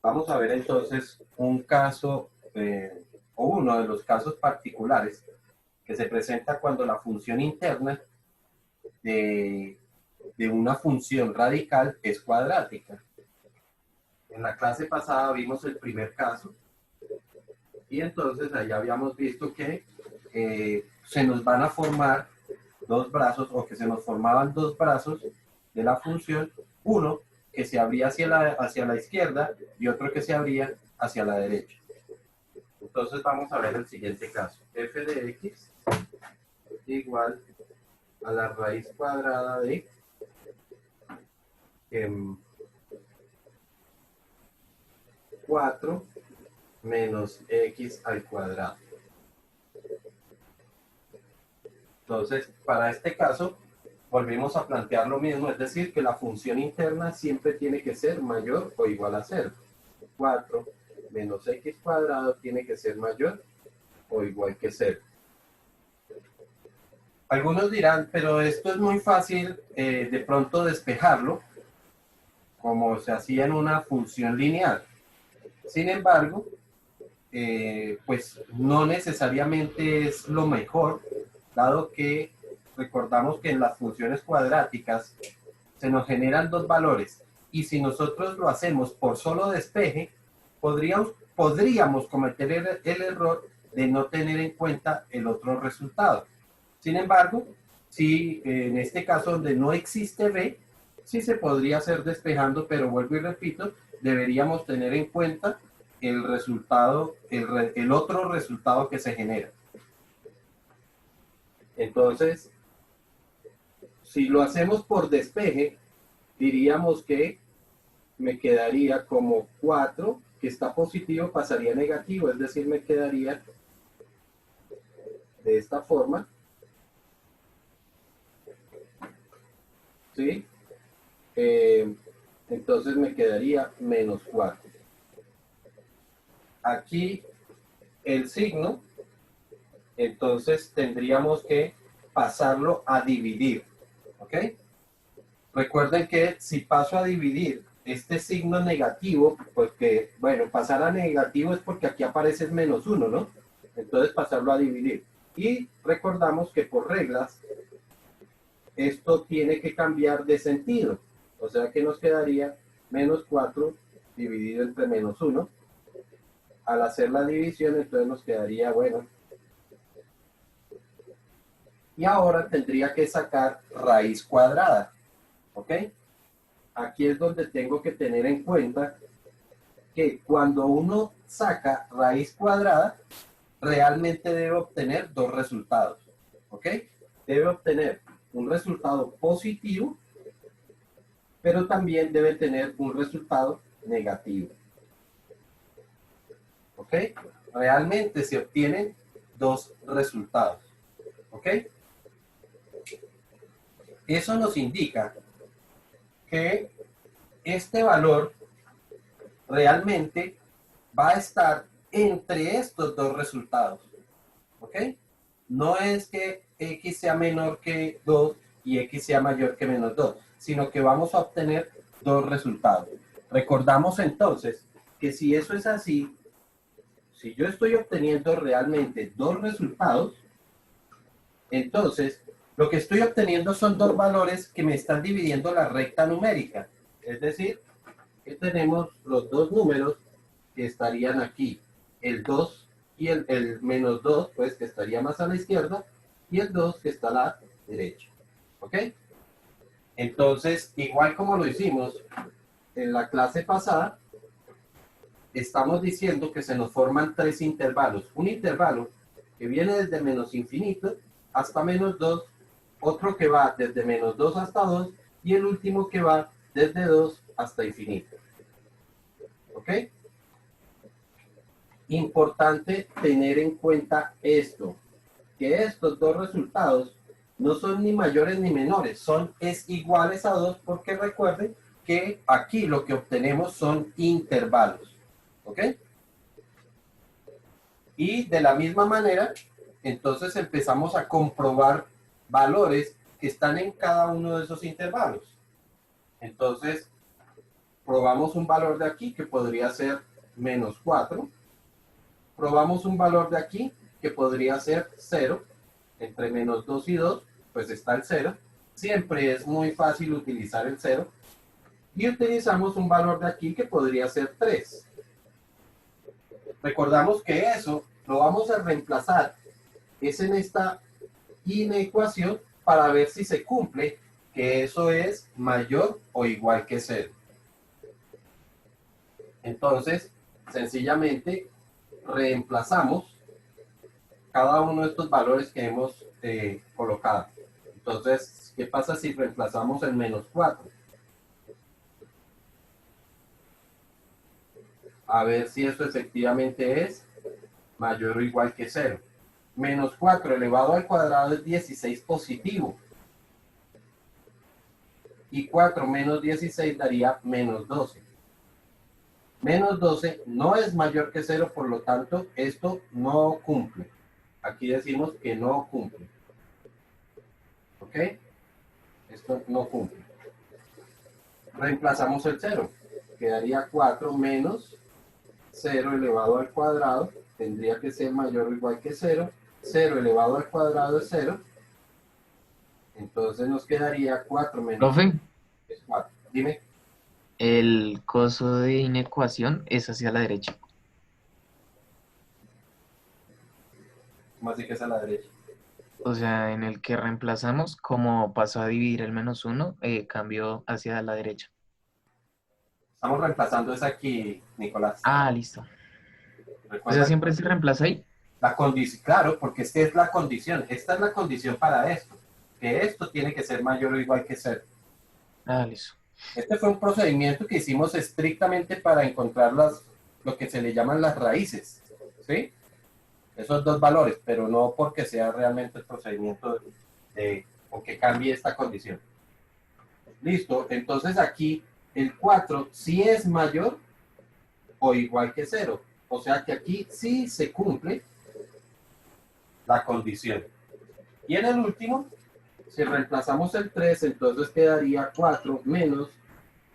Vamos a ver entonces un caso o uno de los casos particulares que se presenta cuando la función interna de, de una función radical es cuadrática. En la clase pasada vimos el primer caso y entonces ahí habíamos visto que se nos van a formar dos brazos o que se nos formaban dos brazos de la función, uno que se abría hacia la izquierda y otro que se abría hacia la derecha. Entonces vamos a ver el siguiente caso. F de x igual a la raíz cuadrada de 4 menos x al cuadrado. Entonces, para este caso, volvemos a plantear lo mismo, es decir, que la función interna siempre tiene que ser mayor o igual a 0. 4 menos x cuadrado tiene que ser mayor o igual que 0. Algunos dirán, pero esto es muy fácil de pronto despejarlo, como se hacía en una función lineal. Sin embargo, pues no necesariamente es lo mejor, dado que recordamos que en las funciones cuadráticas se nos generan dos valores, y si nosotros lo hacemos por solo despeje, podríamos cometer el error de no tener en cuenta el otro resultado. Sin embargo, si en este caso donde no existe b, sí se podría hacer despejando, pero vuelvo y repito, deberíamos tener en cuenta el resultado, el otro resultado que se genera. Entonces, si lo hacemos por despeje, diríamos que me quedaría como 4, que está positivo, pasaría a negativo, es decir, me quedaría de esta forma. ¿Sí? Entonces me quedaría menos 4. Aquí el signo, entonces tendríamos que pasarlo a dividir. ¿Ok? Recuerden que si paso a dividir este signo negativo, porque, bueno, pasar a negativo es porque aquí aparece menos 1, ¿no? Entonces pasarlo a dividir. Y recordamos que por reglas, esto tiene que cambiar de sentido. O sea que nos quedaría menos 4 dividido entre menos 1. Al hacer la división, entonces nos quedaría, bueno. Y ahora tendría que sacar raíz cuadrada. ¿Ok? Aquí es donde tengo que tener en cuenta que cuando uno saca raíz cuadrada, realmente debe obtener dos resultados. ¿Ok? Debe obtener un resultado positivo, pero también debe tener un resultado negativo. ¿Ok? Realmente se obtienen dos resultados. ¿Ok? Eso nos indica que este valor realmente va a estar entre estos dos resultados. ¿Ok? No es que x sea menor que 2 y x sea mayor que menos 2, sino que vamos a obtener dos resultados. Recordamos entonces que si eso es así, si yo estoy obteniendo realmente dos resultados, entonces lo que estoy obteniendo son dos valores que me están dividiendo la recta numérica. Es decir, que tenemos los dos números que estarían aquí, el 2 y el menos 2, pues que estaría más a la izquierda, y el 2 que está a la derecha. ¿Ok? Entonces, igual como lo hicimos en la clase pasada, estamos diciendo que se nos forman tres intervalos. Un intervalo que viene desde menos infinito hasta menos 2, otro que va desde menos 2 hasta 2 y el último que va desde 2 hasta infinito. ¿Ok? Importante tener en cuenta esto, que estos dos resultados no son ni mayores ni menores, es iguales a 2 porque recuerden que aquí lo que obtenemos son intervalos. ¿Ok? Y de la misma manera, entonces empezamos a comprobar valores que están en cada uno de esos intervalos. Entonces, Probamos un valor de aquí que podría ser menos 4. Probamos un valor de aquí que podría ser 0. Entre menos 2 y 2, pues está el 0. Siempre es muy fácil utilizar el 0. Y utilizamos un valor de aquí que podría ser 3. Recordamos que eso lo vamos a reemplazar. Es en esta inecuación para ver si se cumple que eso es mayor o igual que 0. Entonces, sencillamente reemplazamos cada uno de estos valores que hemos colocado. Entonces, ¿qué pasa si reemplazamos el menos 4? A ver si eso efectivamente es mayor o igual que 0. Menos 4 elevado al cuadrado es 16 positivo. Y 4 menos 16 daría menos 12. Menos 12 no es mayor que 0, por lo tanto, esto no cumple. Aquí decimos que no cumple. ¿Ok? Esto no cumple. Reemplazamos el 0. Quedaría 4 menos 0 elevado al cuadrado. Tendría que ser mayor o igual que 0. 0 elevado al cuadrado es 0. Entonces nos quedaría 4 menos Profe, es 4. Dime. el coso de inecuación es hacia la derecha. ¿Cómo así que es a la derecha? O sea, en el que reemplazamos, como pasó a dividir el menos uno, cambió hacia la derecha. Estamos reemplazando esa aquí, Nicolás. Ah, listo. O sea, Recuerda siempre se reemplaza ahí. la condición, claro, porque esta es la condición. Esta es la condición para esto. Que esto tiene que ser mayor o igual que 0. Ah, listo. Este fue un procedimiento que hicimos estrictamente para encontrar lo que se le llaman las raíces. ¿Sí? Esos dos valores, pero no porque sea realmente el procedimiento o que cambie esta condición. Listo, entonces aquí el 4 sí es mayor o igual que 0. O sea que aquí sí se cumple la condición. Y en el último, si reemplazamos el 3, entonces quedaría 4 menos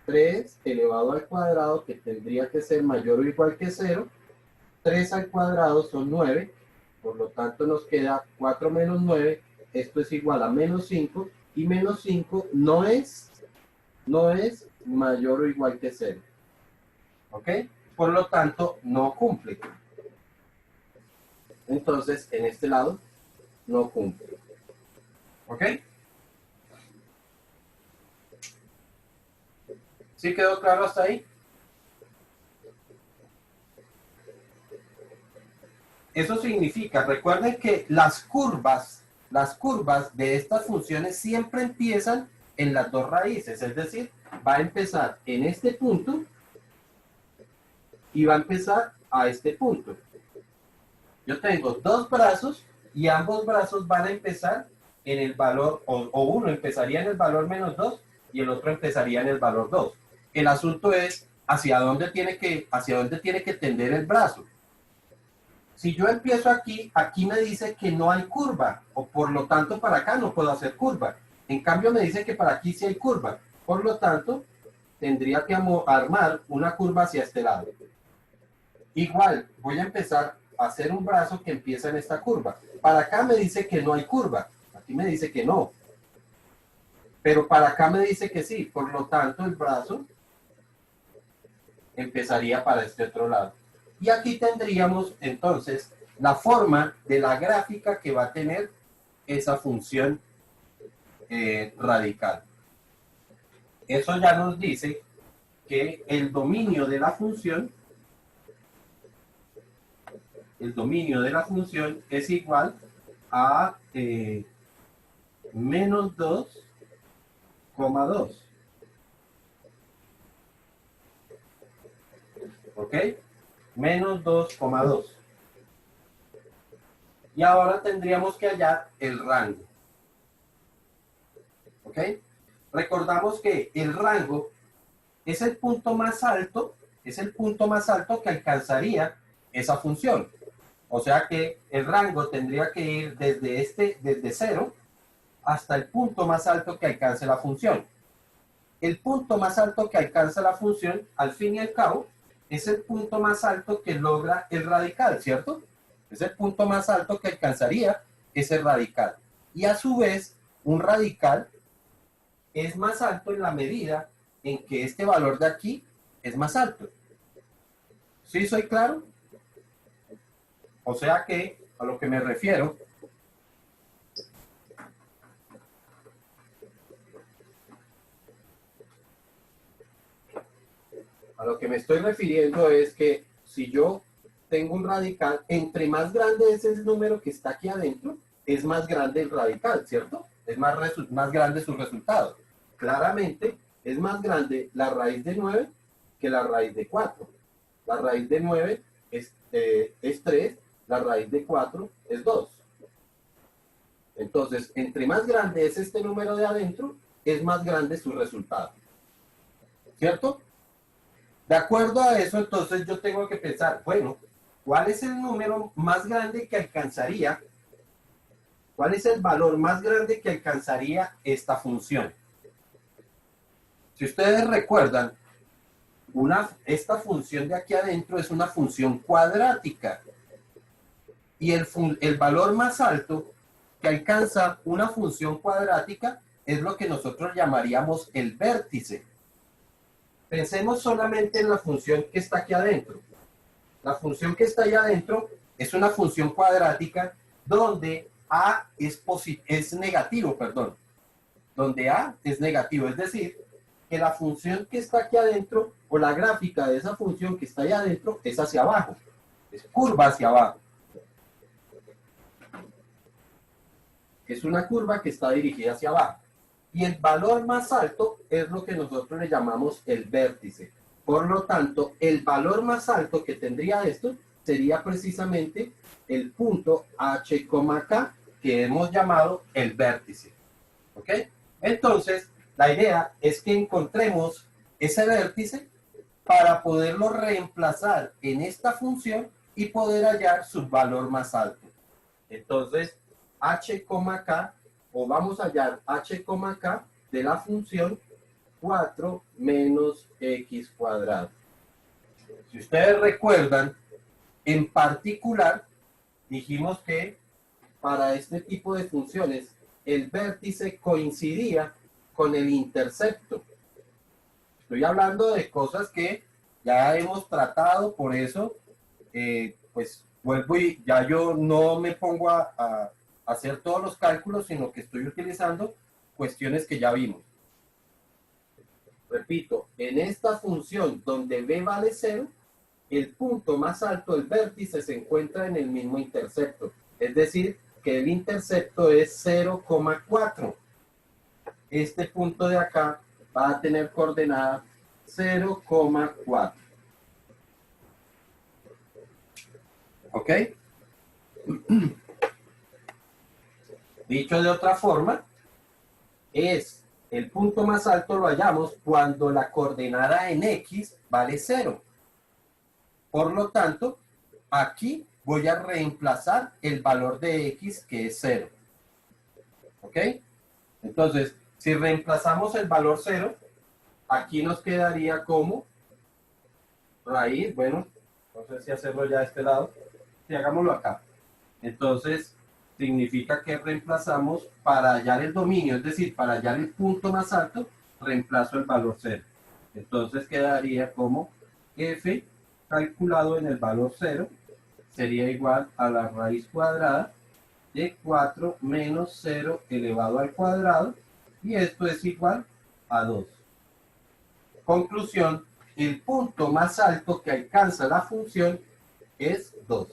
3 elevado al cuadrado, que tendría que ser mayor o igual que 0. 3 al cuadrado son 9, por lo tanto nos queda 4 menos 9, esto es igual a menos 5, y menos 5 no es mayor o igual que 0. ¿Ok? Por lo tanto, no cumple. Entonces, en este lado, no cumple. ¿Ok? ¿Sí quedó claro hasta ahí? Eso significa, recuerden que las curvas de estas funciones siempre empiezan en las dos raíces, es decir, va a empezar en este punto y va a empezar a este punto. Yo tengo dos brazos y ambos brazos van a empezar en el valor, o uno empezaría en el valor menos 2 y el otro empezaría en el valor 2. El asunto es hacia dónde tiene que tender el brazo. Si yo empiezo aquí, aquí me dice que no hay curva, o por lo tanto para acá no puedo hacer curva. En cambio me dice que para aquí sí hay curva. Por lo tanto, tendría que armar una curva hacia este lado. Igual, voy a empezar a hacer un brazo que empieza en esta curva. Para acá me dice que no hay curva. Aquí me dice que no. Pero para acá me dice que sí. Por lo tanto, el brazo empezaría para este otro lado. Y aquí tendríamos entonces la forma de la gráfica que va a tener esa función radical. Eso ya nos dice que el dominio de la función es igual a menos 2,2. ¿Ok? Menos 2,2. Y ahora tendríamos que hallar el rango. ¿Ok? Recordamos que el rango es el punto más alto que alcanzaría esa función. O sea que el rango tendría que ir desde 0 hasta el punto más alto que alcance la función. el punto más alto que alcanza la función, al fin y al cabo, es el punto más alto que logra el radical, ¿cierto? Es el punto más alto que alcanzaría ese radical. Y a su vez, un radical es más alto en la medida en que este valor de aquí es más alto. ¿Sí soy claro? O sea que, a lo que me refiero, a lo que me estoy refiriendo es que si yo tengo un radical, entre más grande es el número que está aquí adentro, es más grande el radical, ¿cierto? Es más grande su resultado. Claramente, es más grande la raíz de 9 que la raíz de 4. La raíz de 9 es 3, la raíz de 4 es 2. Entonces, entre más grande es este número de adentro, es más grande su resultado. ¿Cierto? De acuerdo a eso, entonces yo tengo que pensar, bueno, ¿cuál es el número más grande que alcanzaría? ¿Cuál es el valor más grande que alcanzaría esta función? Si ustedes recuerdan, esta función de aquí adentro es una función cuadrática. Y el valor más alto que alcanza una función cuadrática es lo que nosotros llamaríamos el vértice. Pensemos solamente en la función que está aquí adentro. La función que está ahí adentro es una función cuadrática donde a es negativo, perdón. Donde a es negativo, es decir, que la función que está aquí adentro o la gráfica de esa función que está ahí adentro es hacia abajo, es curva hacia abajo. Es una curva que está dirigida hacia abajo. Y el valor más alto es lo que nosotros le llamamos el vértice. Por lo tanto, el valor más alto que tendría esto sería precisamente el punto H, K, que hemos llamado el vértice. ¿Ok? Entonces, la idea es que encontremos ese vértice para poderlo reemplazar en esta función y poder hallar su valor más alto. Entonces, H, K, o vamos a hallar H, K de la función 4 menos x cuadrado. Si ustedes recuerdan, en particular, dijimos que para este tipo de funciones, el vértice coincidía con el intercepto. Estoy hablando de cosas que ya hemos tratado, por eso, pues vuelvo y ya yo no me pongo a hacer todos los cálculos, sino que estoy utilizando cuestiones que ya vimos. Repito, en esta función donde b vale 0, el punto más alto del vértice se encuentra en el mismo intercepto. Es decir, que el intercepto es 0,4. Este punto de acá va a tener coordenada 0,4. ¿Ok? Dicho de otra forma, el punto más alto lo hallamos cuando la coordenada en X vale 0. Por lo tanto, aquí voy a reemplazar el valor de X, que es 0. ¿Ok? Entonces, si reemplazamos el valor 0, aquí nos quedaría como raíz, bueno, no sé si hacerlo ya de este lado, si hagámoslo acá. Entonces, significa que reemplazamos para hallar el dominio, es decir, para hallar el punto más alto, reemplazo el valor 0. Entonces quedaría como f calculado en el valor 0 sería igual a la raíz cuadrada de 4 menos 0 elevado al cuadrado, y esto es igual a 2. Conclusión, el punto más alto que alcanza la función es 2.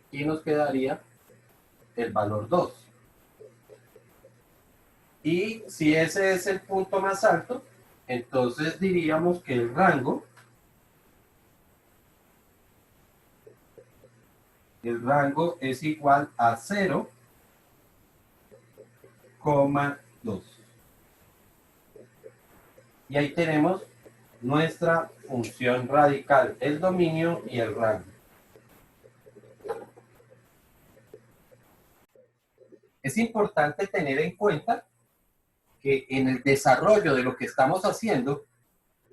Aquí nos quedaría el valor 2. Y si ese es el punto más alto, entonces diríamos que el rango es igual a 0,2. Y ahí tenemos nuestra función radical, el dominio y el rango. Es importante tener en cuenta que en el desarrollo de lo que estamos haciendo,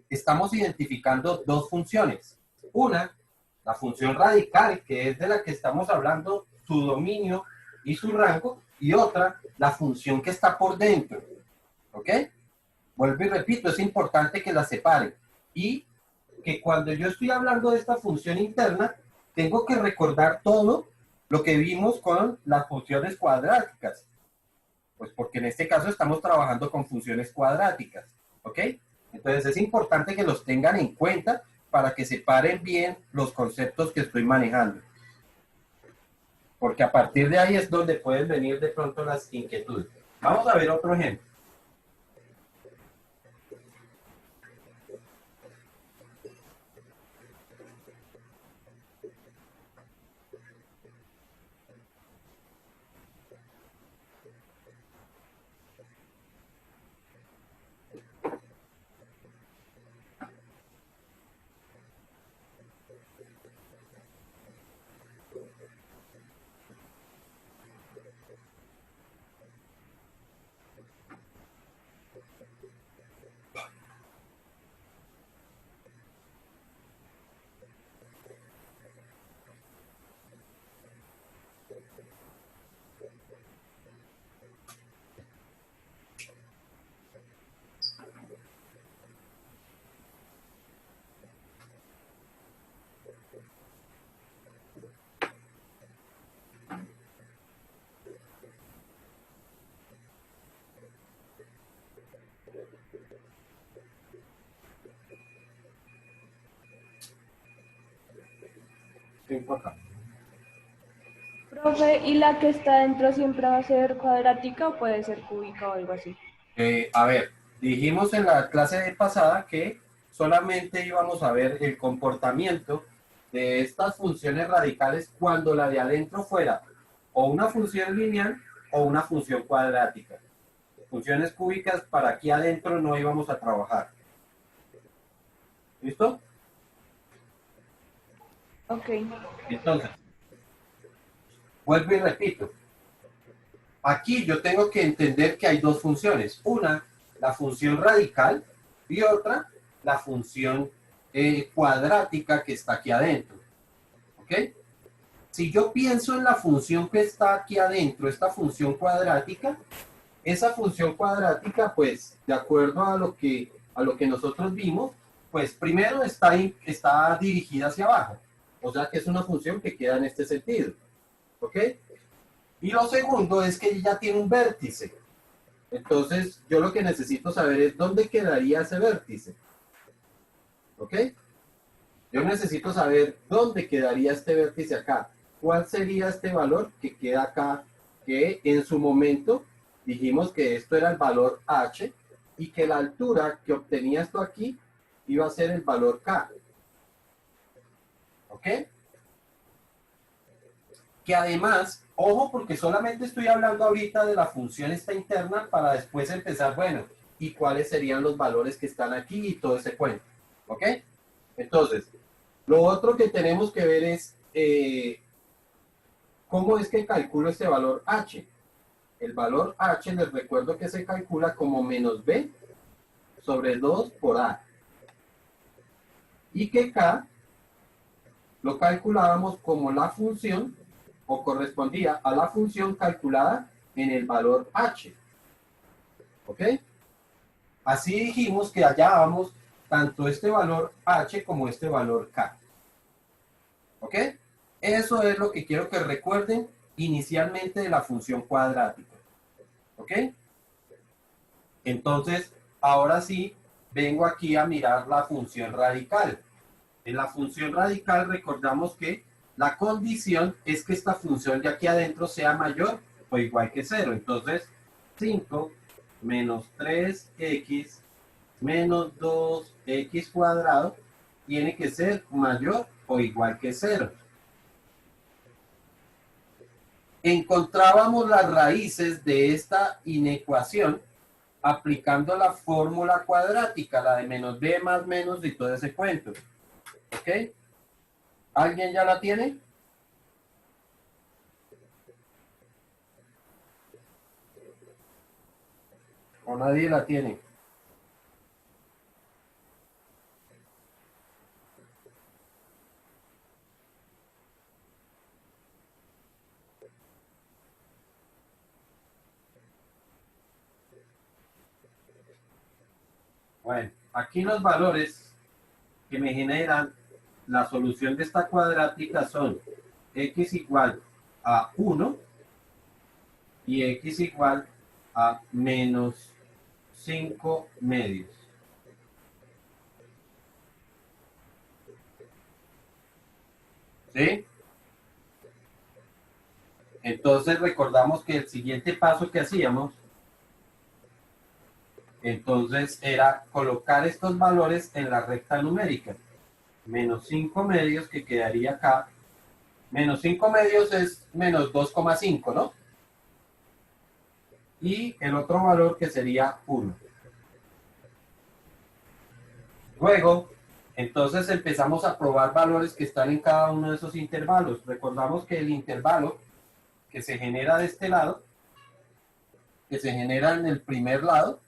estamos identificando dos funciones. Una, la función radical, que es de la que estamos hablando, su dominio y su rango, y otra, la función que está por dentro. ¿Ok? Vuelvo y repito, es importante que la separen. Y que cuando yo estoy hablando de esta función interna, tengo que recordar todo lo que vimos con las funciones cuadráticas. Pues porque en este caso estamos trabajando con funciones cuadráticas. ¿Ok? Entonces es importante que los tengan en cuenta para que separen bien los conceptos que estoy manejando. Porque a partir de ahí es donde pueden venir de pronto las inquietudes. Vamos a ver otro ejemplo. ¿Qué importa? Profe, ¿y la que está dentro siempre va a ser cuadrática o puede ser cúbica o algo así? A ver, dijimos en la clase pasada que solamente íbamos a ver el comportamiento de estas funciones radicales cuando la de adentro fuera o una función lineal o una función cuadrática. Funciones cúbicas para aquí adentro no íbamos a trabajar. ¿Listo? Ok. Entonces, vuelvo y repito. Aquí yo tengo que entender que hay dos funciones. Una, la función radical y otra, la función cuadrática que está aquí adentro. ¿Ok? Si yo pienso en la función que está aquí adentro, esta función cuadrática, esa función cuadrática, pues, de acuerdo a lo que nosotros vimos, pues primero está dirigida hacia abajo. O sea que es una función que queda en este sentido. ¿Ok? Y lo segundo es que ya tiene un vértice. Entonces, yo lo que necesito saber es dónde quedaría ese vértice. ¿Ok? Yo necesito saber dónde quedaría este vértice acá. ¿Cuál sería este valor que queda acá? Que en su momento dijimos que esto era el valor h y que la altura que obtenía esto aquí iba a ser el valor k. ¿Ok? Que además, ojo, porque solamente estoy hablando ahorita de la función esta interna para después empezar, bueno, y cuáles serían los valores que están aquí y todo ese cuento. ¿Ok? Entonces, lo otro que tenemos que ver es cómo es que calculo este valor h. El valor h les recuerdo que se calcula como menos b sobre 2 por a. Y que k lo calculábamos como la función o correspondía a la función calculada en el valor h. ¿Ok? Así dijimos que hallábamos tanto este valor h como este valor k. ¿Ok? Eso es lo que quiero que recuerden inicialmente de la función cuadrática. ¿Ok? Entonces, ahora sí, vengo aquí a mirar la función radical. En la función radical recordamos que la condición es que esta función de aquí adentro sea mayor o igual que 0. Entonces, 5 menos 3x menos 2x cuadrado tiene que ser mayor o igual que 0. Encontrábamos las raíces de esta inecuación aplicando la fórmula cuadrática, la de menos b más menos y todo ese cuento. ¿Ok? ¿Alguien ya la tiene? ¿O nadie la tiene? Bueno, aquí los valores que me generan la solución de esta cuadrática son x igual a 1 y x igual a menos 5 medios. ¿Sí? Entonces recordamos que el siguiente paso que hacíamos, entonces era colocar estos valores en la recta numérica. Menos 5 medios que quedaría acá. Menos 5 medios es menos 2,5, ¿no? Y el otro valor que sería 1. Luego, entonces empezamos a probar valores que están en cada uno de esos intervalos. Recordamos que el intervalo que se genera de este lado, que se genera en el primer lado,